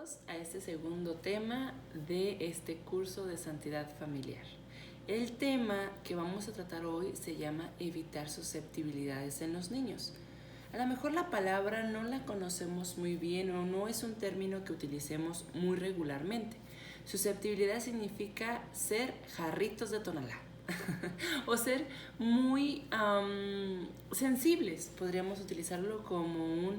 todos a este segundo tema de este curso de Santidad Familiar. El tema que vamos a tratar hoy se llama evitar susceptibilidades en los niños. A lo mejor la palabra no la conocemos muy bien o no es un término que utilicemos muy regularmente. Susceptibilidad significa ser jarritos de Tonalá o ser muy sensibles. Podríamos utilizarlo como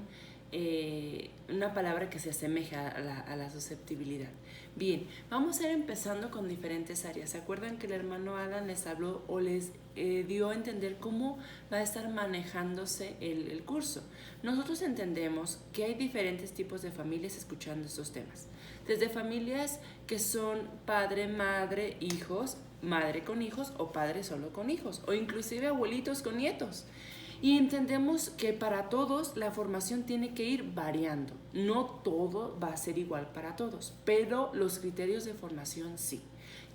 una palabra que se asemeja a la susceptibilidad. Bien, vamos a ir empezando con diferentes áreas. ¿Se acuerdan que el hermano Alan les habló o les dio a entender cómo va a estar manejándose el curso? Nosotros entendemos que hay diferentes tipos de familias escuchando estos temas. Desde familias que son padre, madre, hijos, madre con hijos o padre solo con hijos, o inclusive abuelitos con nietos. Y entendemos que para todos la formación tiene que ir variando. No todo va a ser igual para todos, pero los criterios de formación sí.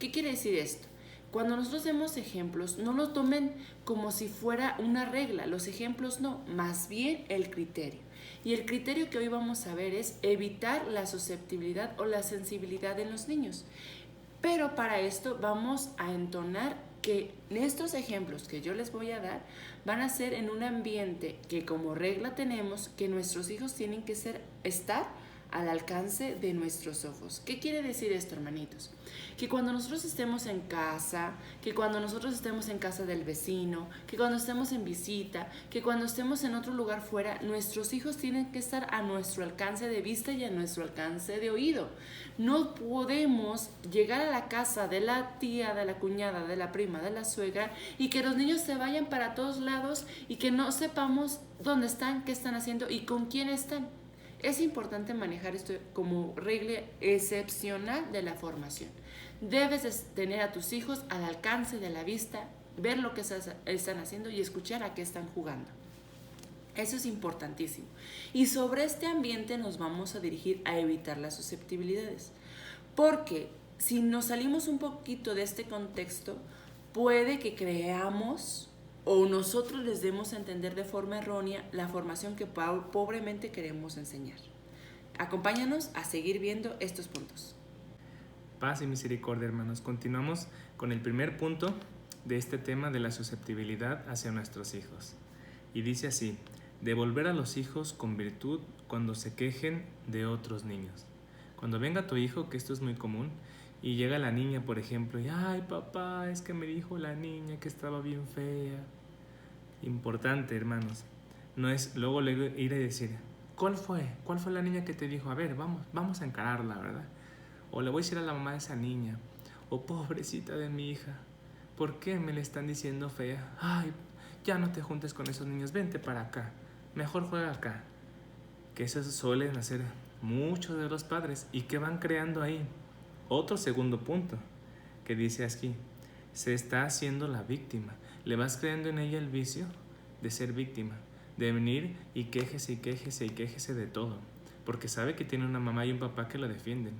¿Qué quiere decir esto? Cuando nosotros demos ejemplos, no lo tomen como si fuera una regla. Los ejemplos no, más bien el criterio. Y el criterio que hoy vamos a ver es evitar la susceptibilidad o la sensibilidad en los niños. Pero para esto vamos a entonar que estos ejemplos que yo les voy a dar van a ser en un ambiente que como regla tenemos que nuestros hijos tienen que estar al alcance de nuestros ojos. ¿Qué quiere decir esto, hermanitos? Que cuando nosotros estemos en casa, que cuando nosotros estemos en casa del vecino, que cuando estemos en visita, que cuando estemos en otro lugar fuera, nuestros hijos tienen que estar a nuestro alcance de vista y a nuestro alcance de oído. No podemos llegar a la casa de la tía, de la cuñada, de la prima, de la suegra y que los niños se vayan para todos lados y que no sepamos dónde están, qué están haciendo y con quién están. Es importante manejar esto como regla excepcional de la formación. Debes de tener a tus hijos al alcance de la vista, ver lo que están haciendo y escuchar a qué están jugando. Eso es importantísimo. Y sobre este ambiente nos vamos a dirigir a evitar las susceptibilidades. Porque si nos salimos un poquito de este contexto, puede que creamos o nosotros les demos a entender de forma errónea la formación que pobremente queremos enseñar. Acompáñanos a seguir viendo estos puntos. Paz y misericordia, hermanos. Continuamos con el primer punto de este tema de la susceptibilidad hacia nuestros hijos. Y dice así: devolver a los hijos con virtud cuando se quejen de otros niños. Cuando venga tu hijo, que esto es muy común, y llega la niña, por ejemplo, y ay papá, es que me dijo la niña que estaba bien fea. Importante, hermanos. No es luego ir a decir, ¿cuál fue la niña que te dijo? A ver, vamos a encararla, ¿verdad? O le voy a decir a la mamá de esa niña, o pobrecita de mi hija, ¿por qué me le están diciendo fea? Ay, ya no te juntes con esos niños, vente para acá, mejor juega acá. Que eso suelen hacer muchos de los padres. ¿Y qué van creando ahí? Otro segundo punto que dice aquí: se está haciendo la víctima. Le vas creando en ella el vicio de ser víctima, de venir y quéjese y quéjese y quéjese de todo, porque sabe que tiene una mamá y un papá que lo defienden.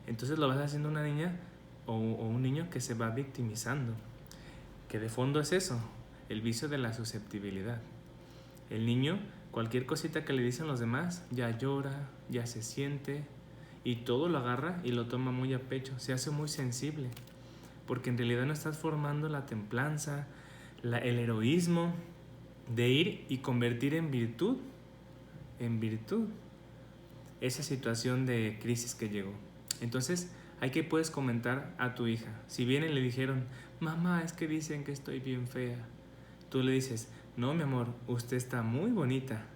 Entonces lo vas haciendo una niña o un niño que se va victimizando, que de fondo es eso, el vicio de la susceptibilidad. El niño, cualquier cosita que le dicen los demás, ya llora, ya se siente y todo lo agarra y lo toma muy a pecho, se hace muy sensible, porque en realidad no estás formando la templanza, el heroísmo de ir y convertir en virtud esa situación de crisis que llegó. Entonces, hay que puedes comentar a tu hija. Si vienen y le dijeron, mamá, es que dicen que estoy bien fea, tú le dices, no, mi amor, usted está muy bonita.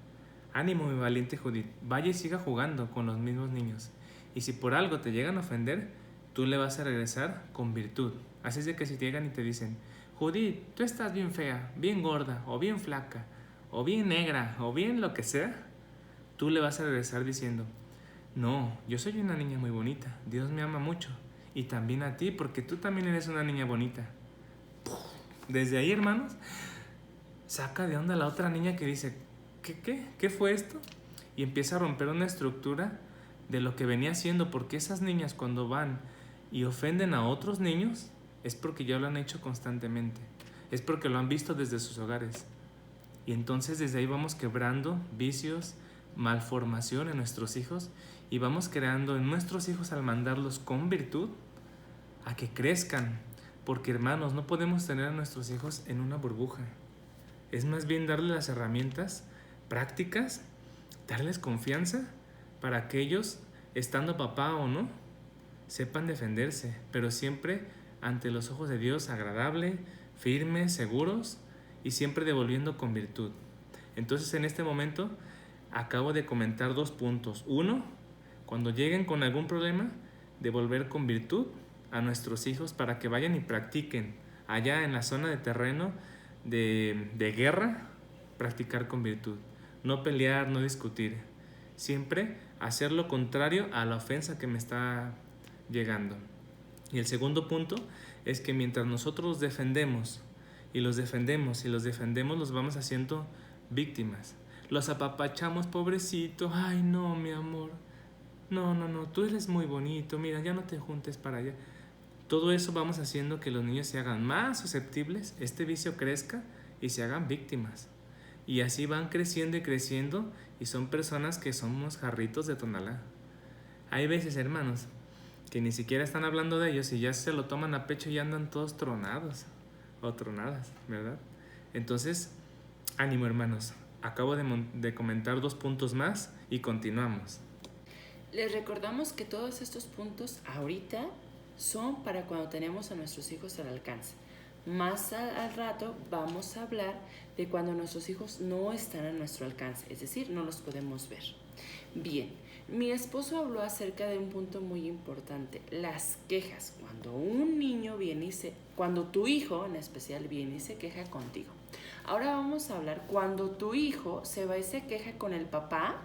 Ánimo, mi valiente Judith, vaya y siga jugando con los mismos niños. Y si por algo te llegan a ofender, tú le vas a regresar con virtud. Así es de que si te llegan y te dicen, Judith, tú estás bien fea, bien gorda, o bien flaca, o bien negra, o bien lo que sea, tú le vas a regresar diciendo, no, yo soy una niña muy bonita, Dios me ama mucho, y también a ti, porque tú también eres una niña bonita. Desde ahí, hermanos, saca de onda a la otra niña que dice, ¿Qué fue esto? Y empieza a romper una estructura de lo que venía haciendo, porque esas niñas cuando van y ofenden a otros niños, es porque ya lo han hecho constantemente, es porque lo han visto desde sus hogares. Y entonces desde ahí vamos quebrando vicios, malformación en nuestros hijos y vamos creando en nuestros hijos, al mandarlos con virtud, a que crezcan. Porque, hermanos, no podemos tener a nuestros hijos en una burbuja. Es más bien darles las herramientas prácticas, darles confianza para que ellos, estando papá o no, sepan defenderse, pero siempre ante los ojos de Dios, agradable, firmes, seguros y siempre devolviendo con virtud. Entonces, en este momento acabo de comentar 2 puntos. 1, cuando lleguen con algún problema, devolver con virtud a nuestros hijos para que vayan y practiquen allá en la zona de terreno de guerra, practicar con virtud. No pelear, no discutir. Siempre hacer lo contrario a la ofensa que me está llegando. Y el segundo punto es que mientras nosotros los defendemos, los vamos haciendo víctimas. Los apapachamos, pobrecito. Ay, no, mi amor. No, tú eres muy bonito. Mira, ya no te juntes para allá. Todo eso vamos haciendo que los niños se hagan más susceptibles, este vicio crezca y se hagan víctimas. Y así van creciendo y creciendo y son personas que somos jarritos de Tonalá. Hay veces, hermanos, que ni siquiera están hablando de ellos y ya se lo toman a pecho y andan todos tronados o tronadas, ¿verdad? Entonces, ánimo, hermanos. Acabo de comentar 2 puntos más y continuamos. Les recordamos que todos estos puntos ahorita son para cuando tenemos a nuestros hijos al alcance. Más al rato vamos a hablar de cuando nuestros hijos no están a nuestro alcance, es decir, no los podemos ver. Bien, mi esposo habló acerca de un punto muy importante, las quejas. Cuando un niño viene cuando tu hijo en especial viene y se queja contigo. Ahora vamos a hablar cuando tu hijo se va y se queja con el papá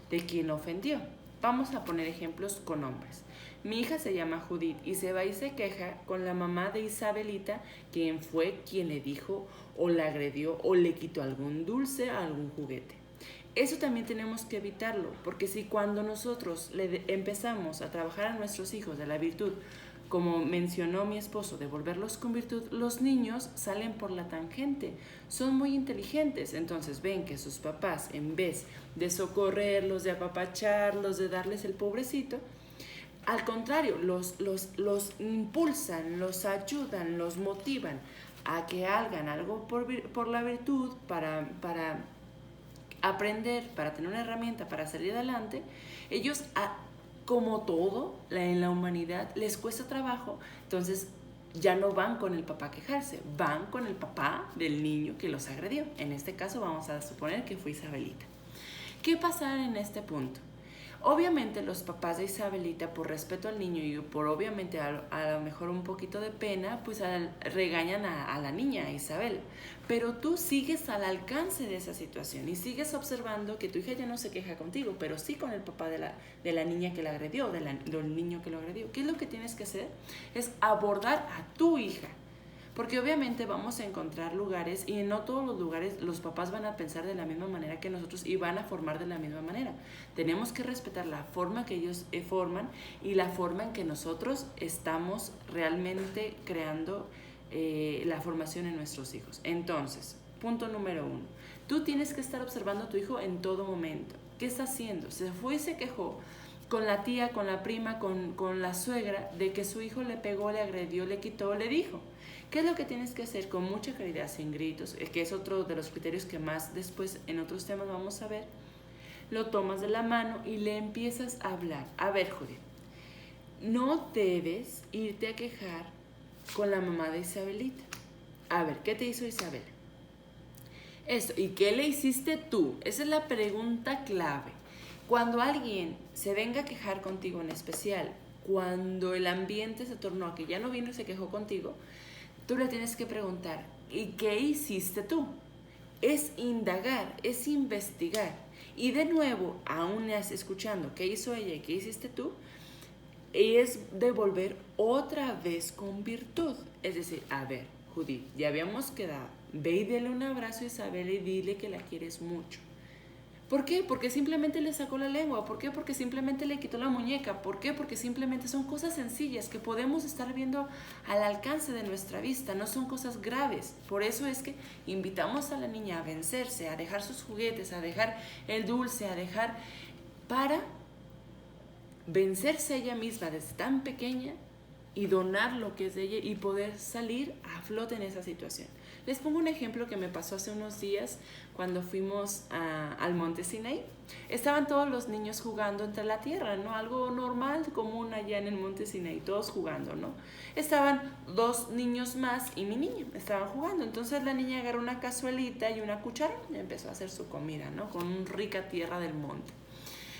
de quien ofendió. Vamos a poner ejemplos con nombres. Mi hija se llama Judith y se va y se queja con la mamá de Isabelita, quien fue quien le dijo o la agredió o le quitó algún dulce, algún juguete. Eso también tenemos que evitarlo, porque si cuando nosotros empezamos a trabajar a nuestros hijos de la virtud, como mencionó mi esposo, devolverlos con virtud, los niños salen por la tangente, son muy inteligentes, entonces ven que sus papás, en vez de socorrerlos, de apapacharlos, de darles el pobrecito, al contrario, los impulsan, los ayudan, los motivan a que hagan algo por la virtud, para aprender, para tener una herramienta, para salir adelante. Ellos, como todo en la humanidad, les cuesta trabajo, entonces ya no van con el papá a quejarse, van con el papá del niño que los agredió. En este caso vamos a suponer que fue Isabelita. ¿Qué pasa en este punto? Obviamente los papás de Isabelita, por respeto al niño y por obviamente a lo mejor un poquito de pena, pues regañan a la niña, a Isabel. Pero tú sigues al alcance de esa situación y sigues observando que tu hija ya no se queja contigo, pero sí con el papá de la niña que la agredió, del niño que lo agredió. ¿Qué es lo que tienes que hacer? Es abordar a tu hija. Porque obviamente vamos a encontrar lugares y en no todos los lugares los papás van a pensar de la misma manera que nosotros y van a formar de la misma manera. Tenemos que respetar la forma que ellos forman y la forma en que nosotros estamos realmente creando la formación en nuestros hijos. Entonces, punto número 1. Tú tienes que estar observando a tu hijo en todo momento. ¿Qué está haciendo? Se fue y se quejó con la tía, con la prima, con la suegra de que su hijo le pegó, le agredió, le quitó, le dijo. ¿Qué es lo que tienes que hacer? Con mucha claridad, sin gritos, que es otro de los criterios que más después en otros temas vamos a ver. Lo tomas de la mano y le empiezas a hablar. A ver, Judith, no debes irte a quejar con la mamá de Isabelita. A ver, ¿qué te hizo Isabel? Esto, ¿y qué le hiciste tú? Esa es la pregunta clave. Cuando alguien se venga a quejar contigo, en especial cuando el ambiente se tornó a que ya no vino y se quejó contigo, tú le tienes que preguntar, ¿y qué hiciste tú? Es indagar, es investigar. Y de nuevo, aún escuchando qué hizo ella y qué hiciste tú, es devolver otra vez con virtud. Es decir, a ver, Judith, ya habíamos quedado, ve y dele un abrazo a Isabel y dile que la quieres mucho. ¿Por qué? Porque simplemente le sacó la lengua. ¿Por qué? Porque simplemente le quitó la muñeca. ¿Por qué? Porque simplemente son cosas sencillas que podemos estar viendo al alcance de nuestra vista. No son cosas graves. Por eso es que invitamos a la niña a vencerse, a dejar sus juguetes, a dejar el dulce, a dejar para vencerse ella misma desde tan pequeña y donar lo que es de ella y poder salir a flote en esa situación. Les pongo un ejemplo que me pasó hace unos días cuando fuimos al Monte Sinaí. Estaban todos los niños jugando entre la tierra, ¿no? Algo normal, común allá en el Monte Sinaí, todos jugando, ¿no? Estaban 2 niños más y mi niña, estaban jugando. Entonces la niña agarró una cazuelita y una cuchara y empezó a hacer su comida, ¿no? Con rica tierra del monte.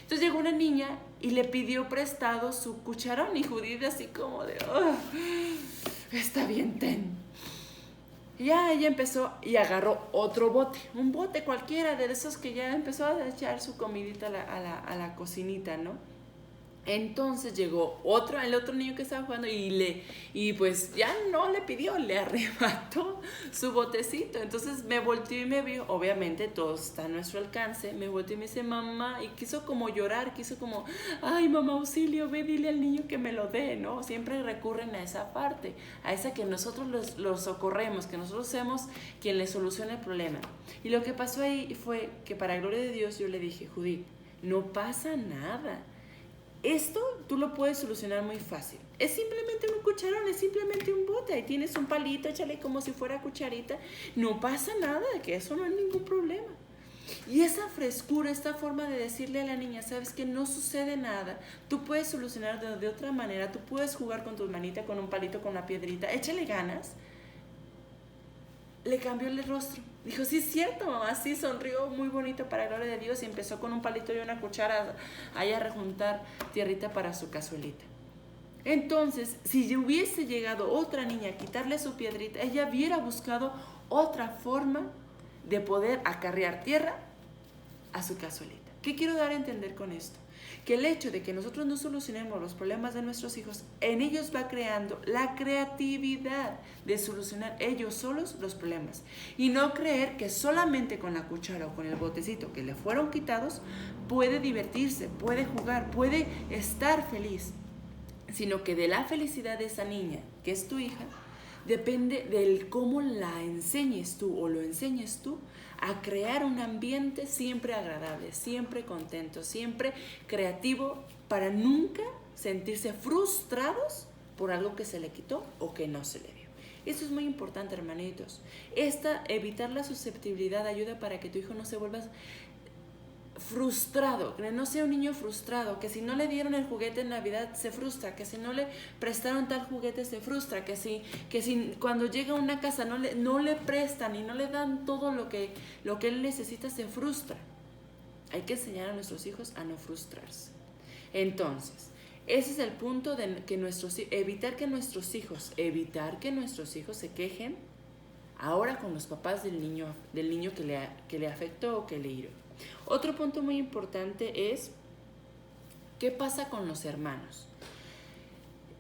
Entonces llegó una niña y le pidió prestado su cucharón y Judith así como de, oh, está bien, ten. Y ya ella empezó y agarró otro bote, un bote cualquiera de esos que ya empezó a echar su comidita a la cocinita, ¿no? Entonces llegó el otro niño que estaba jugando y pues ya no le pidió, le arrebató su botecito. Entonces me volteó y me vio, obviamente todo está a nuestro alcance, me volteó y me dice mamá, y quiso como llorar, quiso como, ay mamá, auxilio, ve, dile al niño que me lo dé, ¿no? Siempre recurren a esa parte, a esa que nosotros los socorremos, que nosotros seamos quien les solucione el problema. Y lo que pasó ahí fue que para gloria de Dios yo le dije, Judith, no pasa nada. Esto tú lo puedes solucionar muy fácil. Es simplemente un cucharón, es simplemente un bote. Ahí tienes un palito, échale como si fuera cucharita. No pasa nada, que eso no es ningún problema. Y esa frescura, esta forma de decirle a la niña, sabes que no sucede nada, tú puedes solucionar de otra manera, tú puedes jugar con tus manitas, con un palito, con una piedrita, échale ganas. Le cambió el rostro. Dijo, sí es cierto, mamá, sí, sonrió muy bonito para gloria de Dios y empezó con un palito y una cuchara ahí a rejuntar tierrita para su cazuelita. Entonces, si hubiese llegado otra niña a quitarle su piedrita, ella hubiera buscado otra forma de poder acarrear tierra a su cazuelita. ¿Qué quiero dar a entender con esto? Que el hecho de que nosotros no solucionemos los problemas de nuestros hijos, en ellos va creando la creatividad de solucionar ellos solos los problemas. Y no creer que solamente con la cuchara o con el botecito que le fueron quitados, puede divertirse, puede jugar, puede estar feliz. Sino que de la felicidad de esa niña, que es tu hija, depende del cómo la enseñes tú o lo enseñes tú a crear un ambiente siempre agradable, siempre contento, siempre creativo, para nunca sentirse frustrados por algo que se le quitó o que no se le dio. Eso es muy importante, hermanitos. Evitar la susceptibilidad ayuda para que tu hijo no se vuelva frustrado, que no sea un niño frustrado, que si no le dieron el juguete en Navidad se frustra, que si no le prestaron tal juguete se frustra, que si cuando llega a una casa no le prestan y no le dan todo lo que él necesita, se frustra. Hay que enseñar a nuestros hijos a no frustrarse. Entonces, ese es el punto de que evitar que nuestros hijos se quejen ahora con los papás del niño que le afectó o que le hirió. Otro punto muy importante es ¿qué pasa con los hermanos?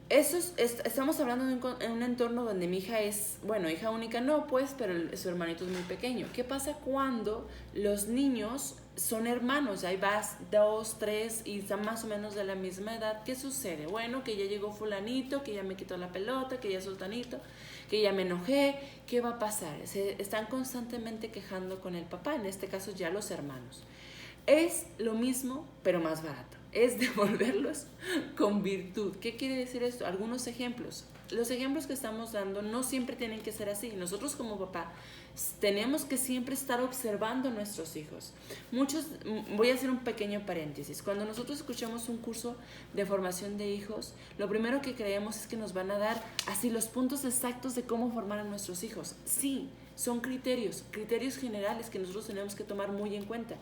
Estamos hablando de un entorno donde mi hija es, hija única no, pues, pero su hermanito es muy pequeño. ¿Qué pasa cuando los niños son hermanos? Ahí vas 2, 3 y están más o menos de la misma edad. ¿Qué sucede? Bueno, que ya llegó fulanito, que ya me quitó la pelota, que ya sultanito, que ya me enojé. ¿Qué va a pasar? Se están constantemente quejando con el papá, en este caso ya los hermanos. Es lo mismo, pero más barato. Es devolverlos con virtud. ¿Qué quiere decir esto? Algunos ejemplos. Los ejemplos que estamos dando no siempre tienen que ser así. Nosotros como papá tenemos que siempre estar observando a nuestros hijos. Voy a hacer un pequeño paréntesis. Cuando nosotros escuchamos un curso de formación de hijos, lo primero que creemos es que nos van a dar así los puntos exactos de cómo formar a nuestros hijos. Sí, son criterios generales que nosotros tenemos que tomar muy en cuenta.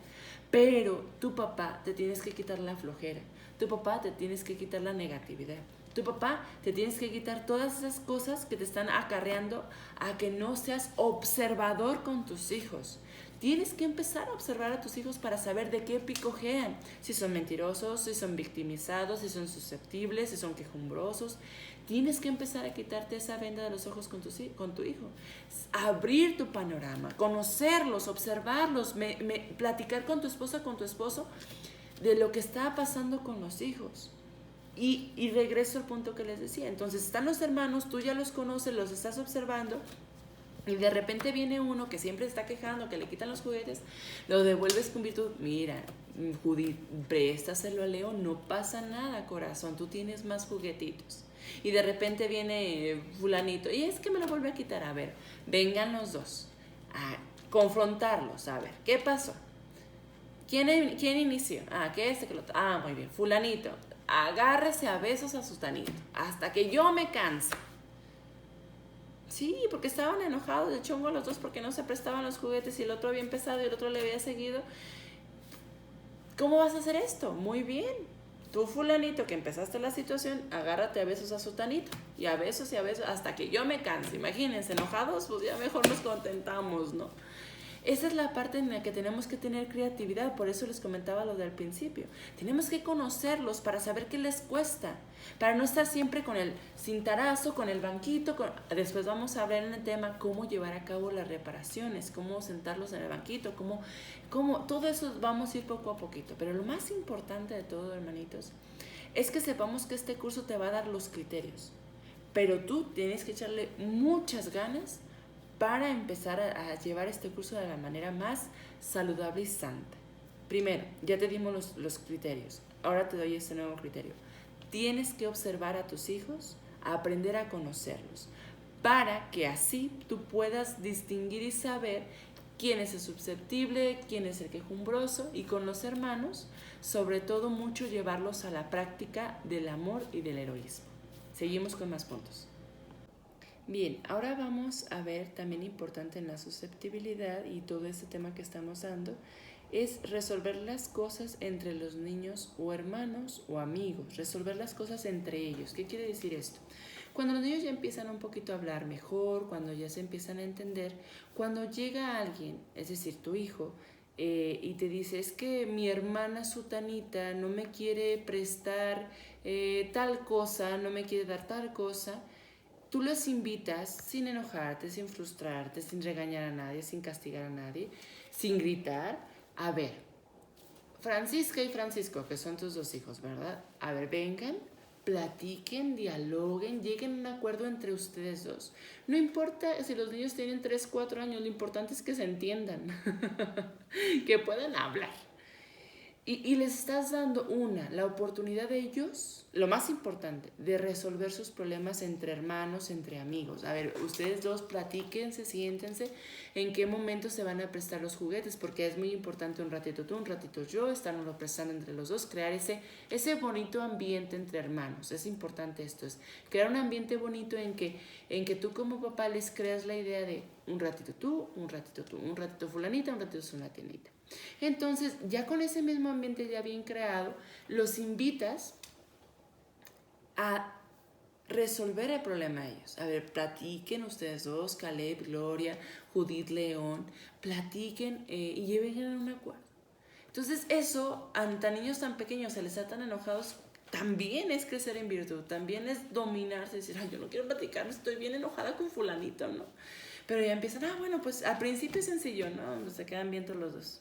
Pero tu papá te tienes que quitar la flojera, tu papá te tienes que quitar la negatividad, tu papá te tienes que quitar todas esas cosas que te están acarreando a que no seas observador con tus hijos. Tienes que empezar a observar a tus hijos para saber de qué picojean. Si son mentirosos, si son victimizados, si son susceptibles, si son quejumbrosos. Tienes que empezar a quitarte esa venda de los ojos con tu hijo. Abrir tu panorama, conocerlos, observarlos, platicar con tu esposa, con tu esposo de lo que está pasando con los hijos. Y regreso al punto que les decía. Entonces están los hermanos, tú ya los conoces, los estás observando. Y de repente viene uno que siempre está quejando, que le quitan los juguetes, lo devuelves con virtud. Mira, Judith, préstaselo a Leo, no pasa nada, corazón, tú tienes más juguetitos. Y de repente viene fulanito, y es que me lo vuelve a quitar. A ver, vengan los dos a confrontarlos, a ver, ¿qué pasó? ¿Quién inició? ¿Qué es? Muy bien, fulanito, agárrese a besos a sutanito, hasta que yo me canse. Sí, porque estaban enojados de chongo los dos porque no se prestaban los juguetes y el otro había empezado y el otro le había seguido. ¿Cómo vas a hacer esto? Muy bien. Tú, fulanito, que empezaste la situación, agárrate a besos a sutanito. Y a besos hasta que yo me canse. Imagínense, enojados, pues ya mejor nos contentamos, ¿no? Esa es la parte en la que tenemos que tener creatividad, por eso les comentaba lo del principio. Tenemos que conocerlos para saber qué les cuesta, para no estar siempre con el cintarazo, con el banquito. Después vamos a hablar en el tema cómo llevar a cabo las reparaciones, cómo sentarlos en el banquito, cómo todo eso vamos a ir poco a poquito. Pero lo más importante de todo, hermanitos, es que sepamos que este curso te va a dar los criterios, pero tú tienes que echarle muchas ganas para empezar a llevar este curso de la manera más saludable y santa. Primero, ya te dimos los criterios. Ahora te doy este nuevo criterio. Tienes que observar a tus hijos, aprender a conocerlos, para que así tú puedas distinguir y saber quién es el susceptible, quién es el quejumbroso, y con los hermanos, sobre todo mucho llevarlos a la práctica del amor y del heroísmo. Seguimos con más puntos. Bien, ahora vamos a ver también importante en la susceptibilidad y todo este tema que estamos dando es resolver las cosas entre los niños o hermanos o amigos, resolver las cosas entre ellos. ¿Qué quiere decir esto? Cuando los niños ya empiezan un poquito a hablar mejor, cuando ya se empiezan a entender, cuando llega alguien, es decir, tu hijo, y te dice, es que mi hermana sutanita no me quiere prestar tal cosa, no me quiere dar tal cosa. Tú los invitas sin enojarte, sin frustrarte, sin regañar a nadie, sin castigar a nadie, sin gritar. A ver, Francisca y Francisco, que son tus dos hijos, ¿verdad? A ver, vengan, platiquen, dialoguen, lleguen a un acuerdo entre ustedes dos. No importa si los niños tienen 3, 4 años, lo importante es que se entiendan, que puedan hablar. Y les estás dando la oportunidad de ellos, lo más importante, de resolver sus problemas entre hermanos, entre amigos. A ver, ustedes dos platíquense, siéntense en qué momento se van a prestar los juguetes, porque es muy importante un ratito tú, un ratito yo, estarnos prestando entre los dos, crear ese bonito ambiente entre hermanos. Es importante esto, es crear un ambiente bonito en que tú como papá les creas la idea de un ratito tú, un ratito tú, un ratito fulanita, un ratito sunatinita. Entonces, ya con ese mismo ambiente ya bien creado, los invitas a resolver el problema a ellos. A ver, platiquen ustedes dos, Caleb, Gloria, Judith, León, platiquen y lleven a un acuerdo. Entonces, eso, ante niños tan pequeños, se les está tan enojados, también es crecer en virtud, también es dominarse, decir, yo no quiero platicar, estoy bien enojada con fulanito, ¿no? Pero ya empiezan, bueno, pues al principio es sencillo, ¿no? Se quedan bien todos los dos.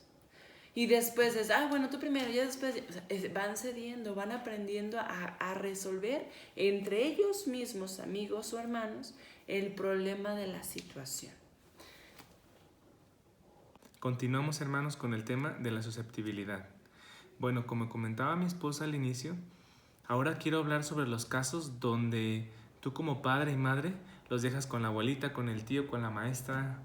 Y después es, bueno, tú primero, ya después, van cediendo, van aprendiendo a resolver entre ellos mismos, amigos o hermanos, el problema de la situación. Continuamos, hermanos, con el tema de la susceptibilidad. Bueno, como comentaba mi esposa al inicio, ahora quiero hablar sobre los casos donde tú como padre y madre los dejas con la abuelita, con el tío, con la maestra,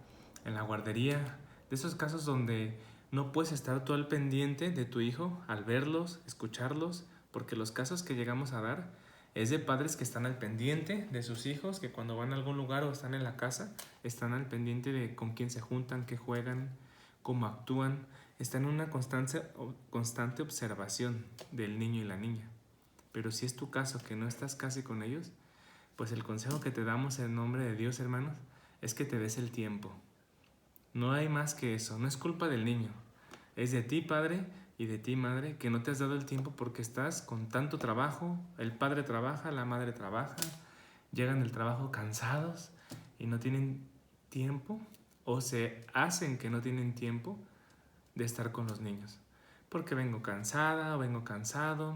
en la guardería. De esos casos donde no puedes estar tú al pendiente de tu hijo al verlos, escucharlos, porque los casos que llegamos a dar es de padres que están al pendiente de sus hijos, que cuando van a algún lugar o están en la casa, están al pendiente de con quién se juntan, qué juegan, cómo actúan. Están en una constante observación del niño y la niña. Pero si es tu caso que no estás casi con ellos, pues el consejo que te damos en nombre de Dios, hermanos, es que te des el tiempo. No hay más que eso, no es culpa del niño. Es de ti, padre, y de ti, madre, que no te has dado el tiempo porque estás con tanto trabajo. El padre trabaja, la madre trabaja, llegan del trabajo cansados y no tienen tiempo, o se hacen que no tienen tiempo de estar con los niños. Porque vengo cansada o vengo cansado,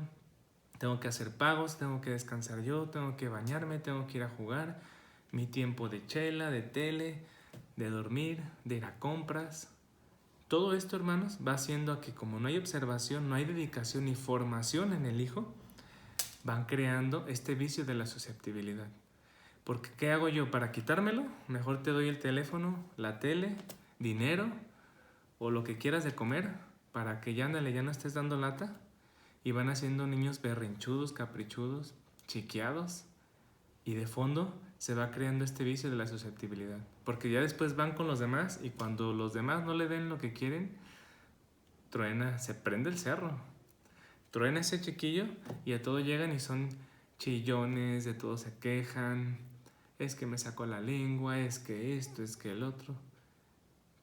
tengo que hacer pagos, tengo que descansar yo, tengo que bañarme, tengo que ir a jugar, mi tiempo de chela, de tele, de dormir, de ir a compras. Todo esto, hermanos, va haciendo a que como no hay observación, no hay dedicación ni formación en el hijo, van creando este vicio de la susceptibilidad. Porque ¿qué hago yo para quitármelo? Mejor te doy el teléfono, la tele, dinero o lo que quieras de comer para que ya no estés dando lata. Y van haciendo niños berrinchudos, caprichudos, chiqueados. Y de fondo se va creando este vicio de la susceptibilidad. Porque ya después van con los demás y cuando los demás no le den lo que quieren, truena, se prende el cerro. Truena ese chiquillo y a todo llegan y son chillones, de todo se quejan. Es que me sacó la lengua, es que esto, es que el otro.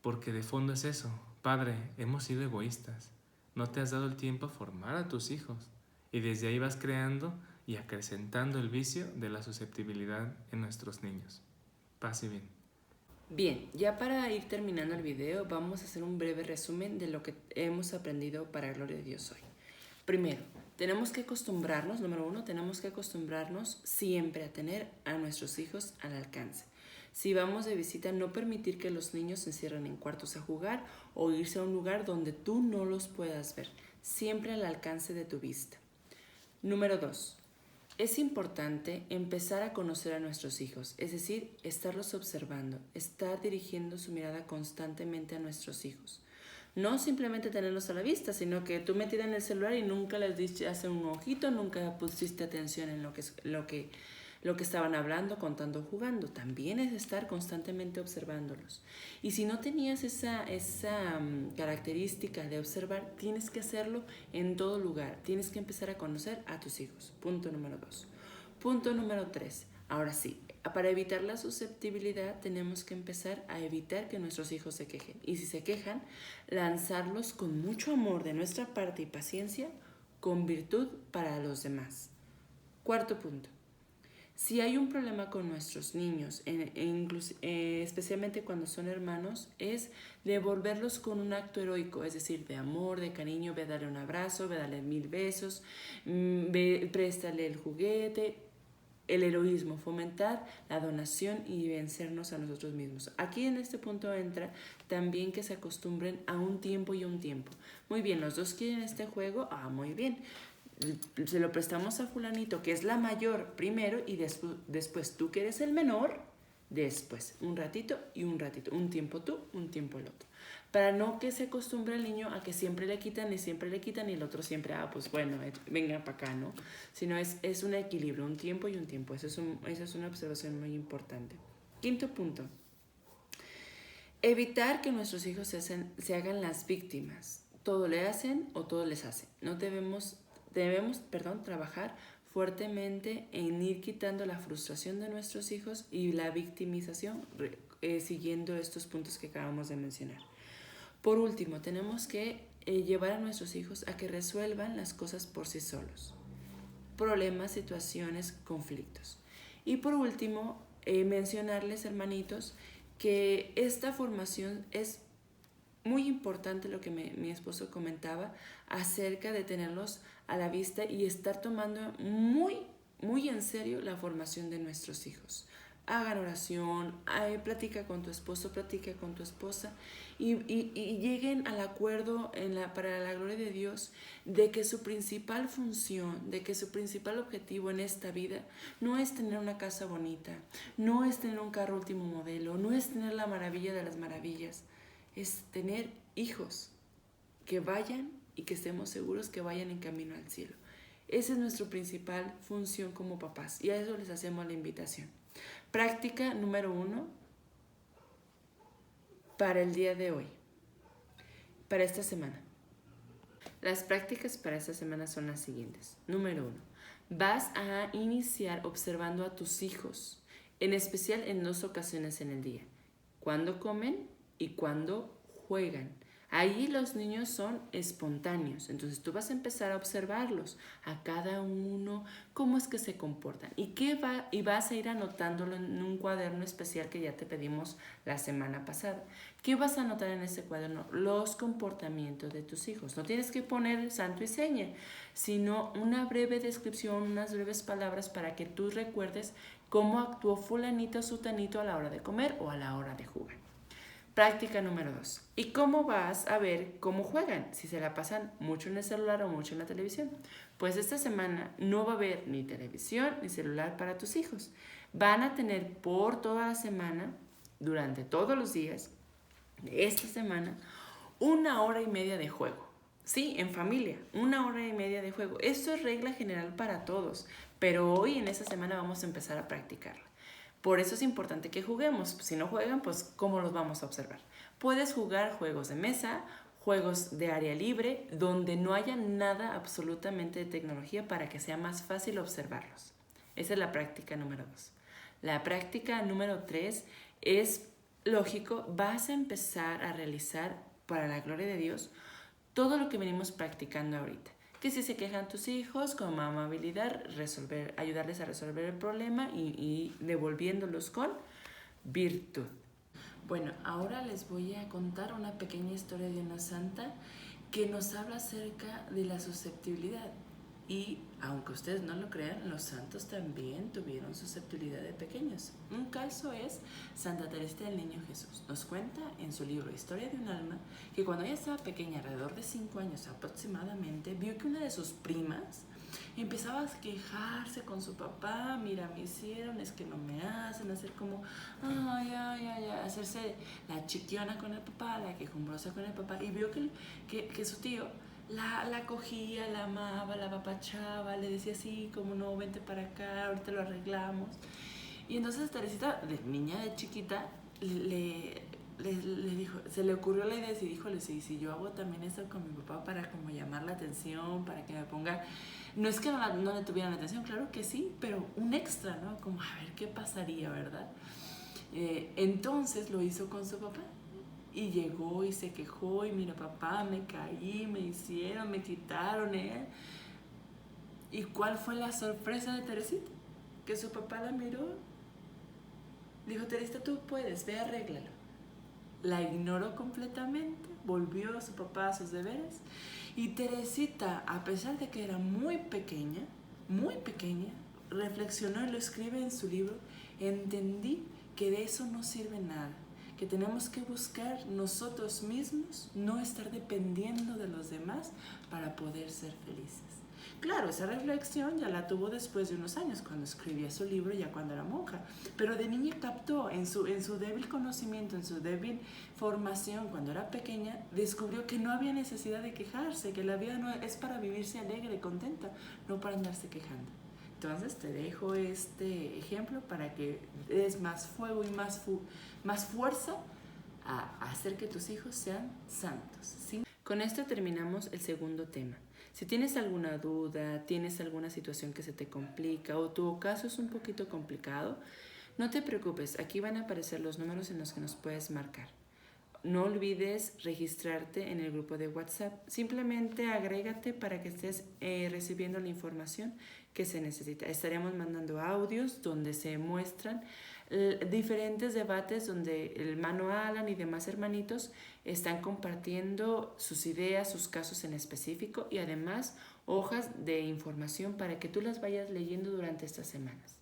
Porque de fondo es eso. Padre, hemos sido egoístas. No te has dado el tiempo a formar a tus hijos. Y desde ahí vas creando y acrecentando el vicio de la susceptibilidad en nuestros niños. Paz y bien. Bien, ya para ir terminando el video, vamos a hacer un breve resumen de lo que hemos aprendido para Gloria de Dios hoy. Primero, tenemos que acostumbrarnos, número 1, tenemos que acostumbrarnos siempre a tener a nuestros hijos al alcance. Si vamos de visita, no permitir que los niños se encierren en cuartos a jugar o irse a un lugar donde tú no los puedas ver, siempre al alcance de tu vista. Número 2. Es importante empezar a conocer a nuestros hijos, es decir, estarlos observando, estar dirigiendo su mirada constantemente a nuestros hijos. No simplemente tenerlos a la vista, sino que tú metida en el celular y nunca les diste hacer un ojito, nunca pusiste atención en lo que estaban hablando, contando, jugando. También es estar constantemente observándolos. Y si no tenías esa característica de observar, tienes que hacerlo en todo lugar. Tienes que empezar a conocer a tus hijos. Punto número 2. Punto número 3. Ahora sí, para evitar la susceptibilidad tenemos que empezar a evitar que nuestros hijos se quejen. Y si se quejan, lanzarlos con mucho amor de nuestra parte y paciencia, con virtud para los demás. Cuarto punto. Si hay un problema con nuestros niños, especialmente cuando son hermanos, es devolverlos con un acto heroico, es decir, de amor, de cariño, ve a darle un abrazo, ve a darle 1000 besos, préstale el juguete. El heroísmo, fomentar la donación y vencernos a nosotros mismos. Aquí en este punto entra también que se acostumbren a un tiempo y a un tiempo. Muy bien, los dos quieren este juego, muy bien. Se lo prestamos a fulanito, que es la mayor primero, y después tú que eres el menor, después un ratito y un ratito, un tiempo tú, un tiempo el otro. Para no que se acostumbre el niño a que siempre le quitan y el otro siempre, pues bueno, venga para acá, ¿no? Sino es un equilibrio, un tiempo y un tiempo. Esa es una observación muy importante. Quinto punto. Evitar que nuestros hijos se hagan las víctimas. Todo le hacen o todo les hacen. No debemos trabajar fuertemente en ir quitando la frustración de nuestros hijos y la victimización siguiendo estos puntos que acabamos de mencionar. Por último, tenemos que llevar a nuestros hijos a que resuelvan las cosas por sí solos. Problemas, situaciones, conflictos. Y por último, mencionarles, hermanitos, que esta formación es muy importante, lo que mi esposo comentaba acerca de tenerlos a la vista y estar tomando muy, muy en serio la formación de nuestros hijos. Hagan oración, platica con tu esposo, platica con tu esposa y lleguen al acuerdo para la gloria de Dios de que su principal función, de que su principal objetivo en esta vida no es tener una casa bonita, no es tener un carro último modelo, no es tener la maravilla de las maravillas, es tener hijos que vayan y que estemos seguros que vayan en camino al cielo. Esa es nuestra principal función como papás y a eso les hacemos la invitación. Práctica número 1 para el día de hoy, para esta semana. Las prácticas para esta semana son las siguientes. Número 1, vas a iniciar observando a tus hijos, en especial en 2 ocasiones en el día. Cuando comen y cuando juegan. Ahí los niños son espontáneos, entonces tú vas a empezar a observarlos, a cada uno, cómo es que se comportan y vas a ir anotándolo en un cuaderno especial que ya te pedimos la semana pasada. ¿Qué vas a anotar en ese cuaderno? Los comportamientos de tus hijos. No tienes que poner santo y seña, sino una breve descripción, unas breves palabras para que tú recuerdes cómo actuó fulanito o sutanito a la hora de comer o a la hora de jugar. Práctica número 2. ¿Y cómo vas a ver cómo juegan? Si se la pasan mucho en el celular o mucho en la televisión. Pues esta semana no va a haber ni televisión ni celular para tus hijos. Van a tener por toda la semana, durante todos los días de esta semana, 1 hora y media de juego. Sí, en familia, 1 hora y media de juego. Esto es regla general para todos, pero hoy en esta semana vamos a empezar a practicarla. Por eso es importante que juguemos. Si no juegan, pues ¿cómo los vamos a observar? Puedes jugar juegos de mesa, juegos de área libre, donde no haya nada absolutamente de tecnología para que sea más fácil observarlos. Esa es la práctica número 2. La práctica número 3 es lógico, vas a empezar a realizar, para la gloria de Dios, todo lo que venimos practicando ahorita. Que si se quejan tus hijos, con amabilidad, ayudarles a resolver el problema y devolviéndolos con virtud. Bueno, ahora les voy a contar una pequeña historia de una santa que nos habla acerca de la susceptibilidad. Y aunque ustedes no lo crean, los santos también tuvieron susceptibilidad de pequeños. Un caso es Santa Teresita del Niño Jesús. Nos cuenta en su libro Historia de un alma que cuando ella estaba pequeña, alrededor de 5 años aproximadamente, vio que una de sus primas empezaba a quejarse con su papá. Mira, me hicieron, es que no me hacen, hacer como, hacerse la chiquiona con el papá, la quejumbrosa con el papá. Y vio que su tío la cogía, la amaba, la apapachaba, le decía así, como no, vente para acá, ahorita lo arreglamos. Y entonces Teresita, de niña, de chiquita, le dijo, se le ocurrió la idea y dijo, si yo hago también eso con mi papá para como llamar la atención, para que me ponga, no es que no le tuvieran atención, claro que sí, pero un extra, ¿no? Como a ver qué pasaría, ¿verdad? Entonces lo hizo con su papá. Y llegó y se quejó y mira papá, me caí, me hicieron, me quitaron, ¿eh? ¿Y cuál fue la sorpresa de Teresita? Que su papá la miró, dijo, Teresita, tú puedes, ve, arréglalo. La ignoró completamente, volvió a su papá a sus deberes y Teresita, a pesar de que era muy pequeña, reflexionó y lo escribe en su libro, entendí que de eso no sirve nada, que tenemos que buscar nosotros mismos, no estar dependiendo de los demás para poder ser felices. Claro, esa reflexión ya la tuvo después de unos años, cuando escribía su libro, ya cuando era monja. Pero de niña captó, en su débil conocimiento, en su débil formación, cuando era pequeña, descubrió que no había necesidad de quejarse, que la vida no es para vivirse alegre, contenta, no para andarse quejando. Entonces te dejo este ejemplo para que des más fuego y más fuerza a hacer que tus hijos sean santos, ¿sí? Con esto terminamos el segundo tema. Si tienes alguna duda, tienes alguna situación que se te complica o tu caso es un poquito complicado, no te preocupes, aquí van a aparecer los números en los que nos puedes marcar. No olvides registrarte en el grupo de WhatsApp. Simplemente agrégate para que estés recibiendo la información que se necesita. Estaremos mandando audios donde se muestran diferentes debates donde el hermano Alan y demás hermanitos están compartiendo sus ideas, sus casos en específico y además hojas de información para que tú las vayas leyendo durante estas semanas.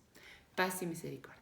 Paz y misericordia.